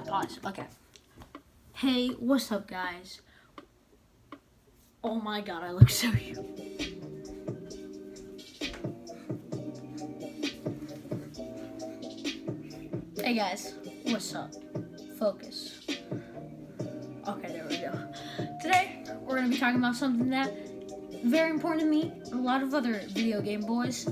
Pause. Okay. Hey, what's up, guys? Oh my god, I look so cute. Hey guys, what's up? Focus. Okay, there we go. Today, we're gonna be talking about something that very important to me and a lot of other video game boys.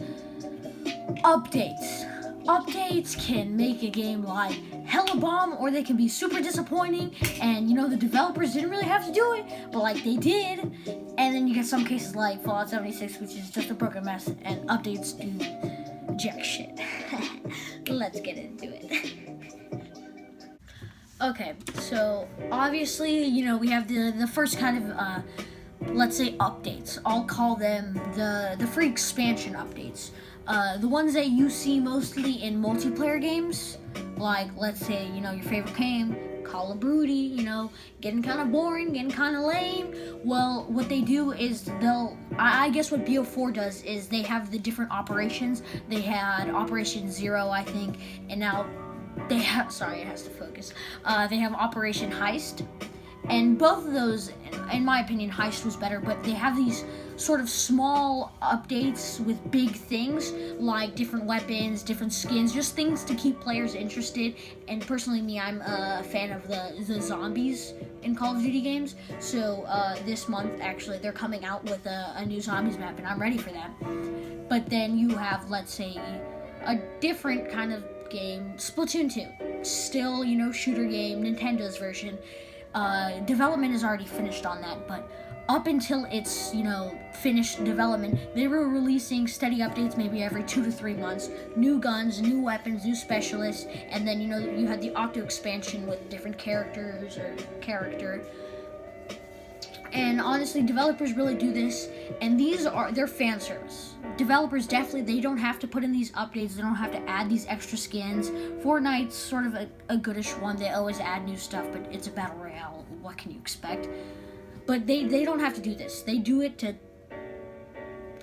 Updates. Updates can make a game like hella bomb, or they can be super disappointing, and the developers didn't really have to do it, but like they did. And then you get some cases like Fallout 76, which is just a broken mess, and updates do jack shit. Let's get into it. Okay, so obviously, we have the first kind of let's say updates. I'll call them the free expansion updates. The ones that you see mostly in multiplayer games, like let's say, your favorite game, Call of Duty, getting kind of boring, getting kind of lame. Well, what they do is I guess what BO4 does is they have the different operations. They had Operation Zero, I think, and now they have, sorry, it has to focus. They have Operation Heist. And both of those, in my opinion, Heist was better, but they have these sort of small updates with big things, like different weapons, different skins, just things to keep players interested. And personally, me, I'm a fan of the zombies in Call of Duty games. So this month, actually, they're coming out with a new zombies map, and I'm ready for that. But then you have, let's say, a different kind of game, Splatoon 2. Still, shooter game, Nintendo's version. Development is already finished on that, but up until its, finished development, they were releasing steady updates maybe every 2 to 3 months. New guns, new weapons, new specialists, and then, you had the Octo expansion with different characters or character. And honestly, developers really do this, and they're fan service. Developers definitely, they don't have to put in these updates, they don't have to add these extra skins. Fortnite's sort of a goodish one, they always add new stuff, but it's a battle royale, what can you expect? But they don't have to do this. They do it to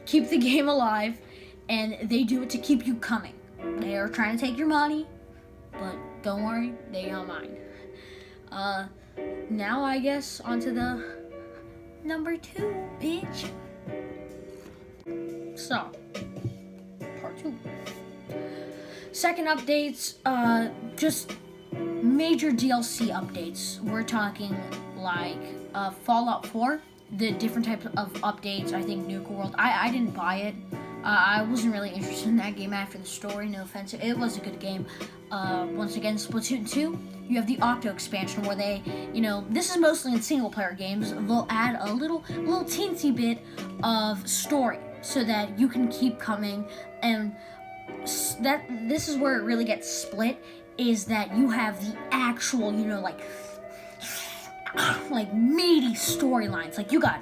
keep the game alive, and they do it to keep you coming. They are trying to take your money, but don't worry, they are mine. Now I guess onto the number 2, bitch. So, part 2. Second updates, just major DLC updates. We're talking like Fallout 4, the different types of updates. I think Nuka World. I didn't buy it. I wasn't really interested in that game after the story, no offense. It was a good game. Once again, Splatoon 2, you have the Octo expansion where they, this is mostly in single player games. They'll add a little teensy bit of story so that you can keep coming. And this is where it really gets split, is that you have the actual, like meaty storylines. Like you got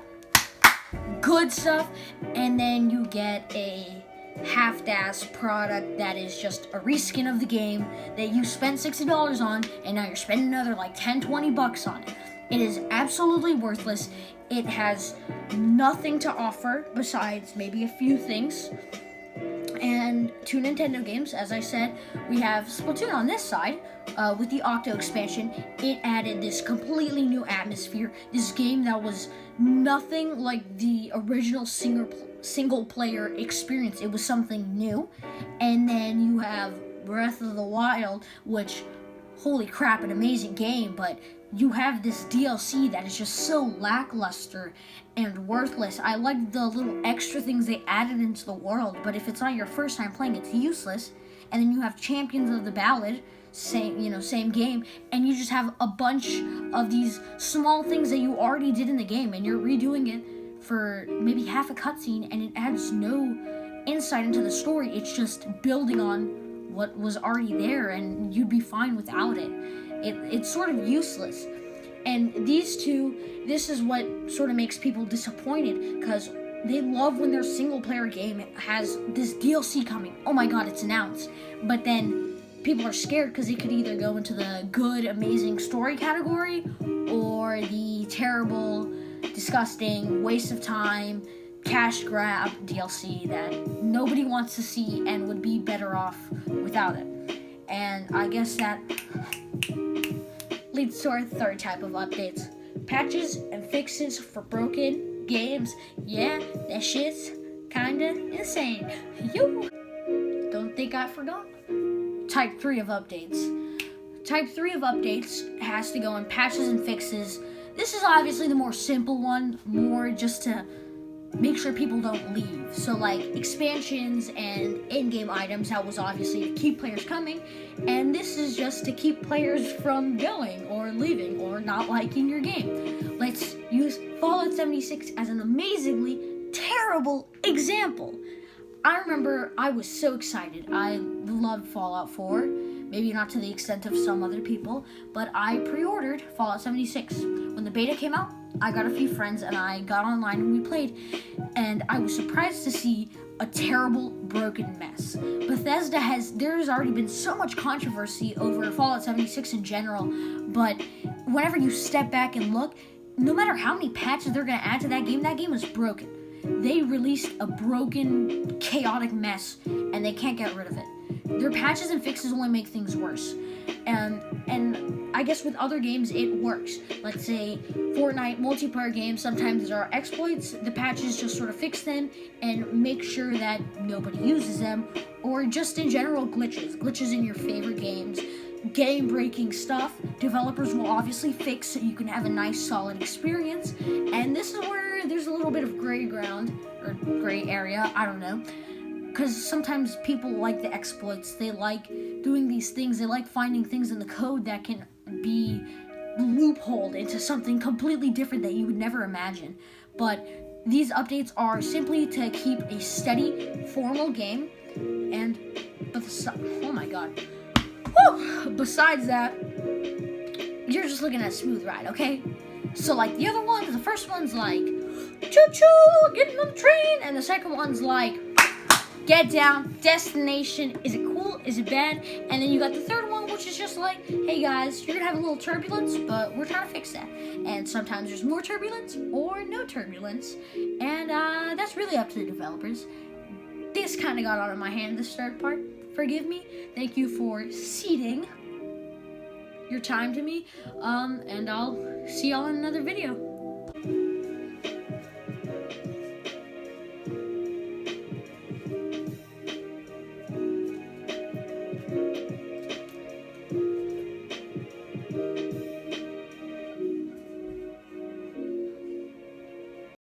good stuff, and then you get a half-ass product that is just a reskin of the game that you spent $60 on, and now you're spending another like $10-20 on it. It is absolutely worthless. It has nothing to offer besides maybe a few things. And 2 Nintendo games, as I said, we have Splatoon on this side with the Octo expansion. It added this completely new atmosphere. This game that was nothing like the original single player experience. It was something new. And then you have Breath of the Wild, which, holy crap, an amazing game, but you have this DLC that is just so lackluster and worthless. I like the little extra things they added into the world, but if it's not your first time playing, it's useless. And then you have Champions of the Ballad, same game, and you just have a bunch of these small things that you already did in the game, and you're redoing it for maybe half a cutscene, and it adds no insight into the story. It's just building on what was already there, and you'd be fine without it. It's sort of useless. And these two, this is what sort of makes people disappointed, because they love when their single player game has this DLC coming. Oh my god, it's announced. But then people are scared because it could either go into the good, amazing story category, or the terrible, disgusting, waste of time, cash grab DLC that nobody wants to see and would be better off without it. And I guess that leads to our third type of updates. Patches and fixes for broken games. Yeah, that shit's kinda insane. You don't think I forgot? Type 3 of updates. Type 3 of updates has to go on patches and fixes. This is obviously the more simple one, more just to make sure people don't leave. So like expansions and in-game items, that was obviously to keep players coming, and this is just to keep players from going or leaving or not liking your game. Let's use Fallout 76 as an amazingly terrible example. I remember I was so excited. I loved Fallout 4, maybe not to the extent of some other people, but I pre-ordered Fallout 76. When the beta came out, I got a few friends and I got online and we played, and I was surprised to see a terrible, broken mess. There's already been so much controversy over Fallout 76 in general, but whenever you step back and look, no matter how many patches they're going to add to that game was broken. They released a broken, chaotic mess, and they can't get rid of it. Their patches and fixes only make things worse. And I guess with other games, it works. Let's say Fortnite multiplayer games, sometimes there are exploits. The patches just sort of fix them and make sure that nobody uses them. Or just in general, glitches in your favorite games. Game-breaking stuff, developers will obviously fix so you can have a nice, solid experience. And this is where there's a little bit of gray ground, or gray area, I don't know. Because sometimes people like the exploits, they like doing these things, they like finding things in the code that can be loopholed into something completely different that you would never imagine. But these updates are simply to keep a steady, formal game, oh my god. Whew. Besides that, you're just looking at a smooth ride, okay? So like the other ones, the first one's like, choo-choo, getting on the train, and the second one's like, get down, destination, is it cool, is it bad? And then you got the third one, which is just like, hey guys, you're gonna have a little turbulence, but we're trying to fix that. And sometimes there's more turbulence or no turbulence, and that's really up to the developers. This kind of got out of my hand, this third part. Forgive me. Thank you for ceding your time to me, and I'll see y'all in another video.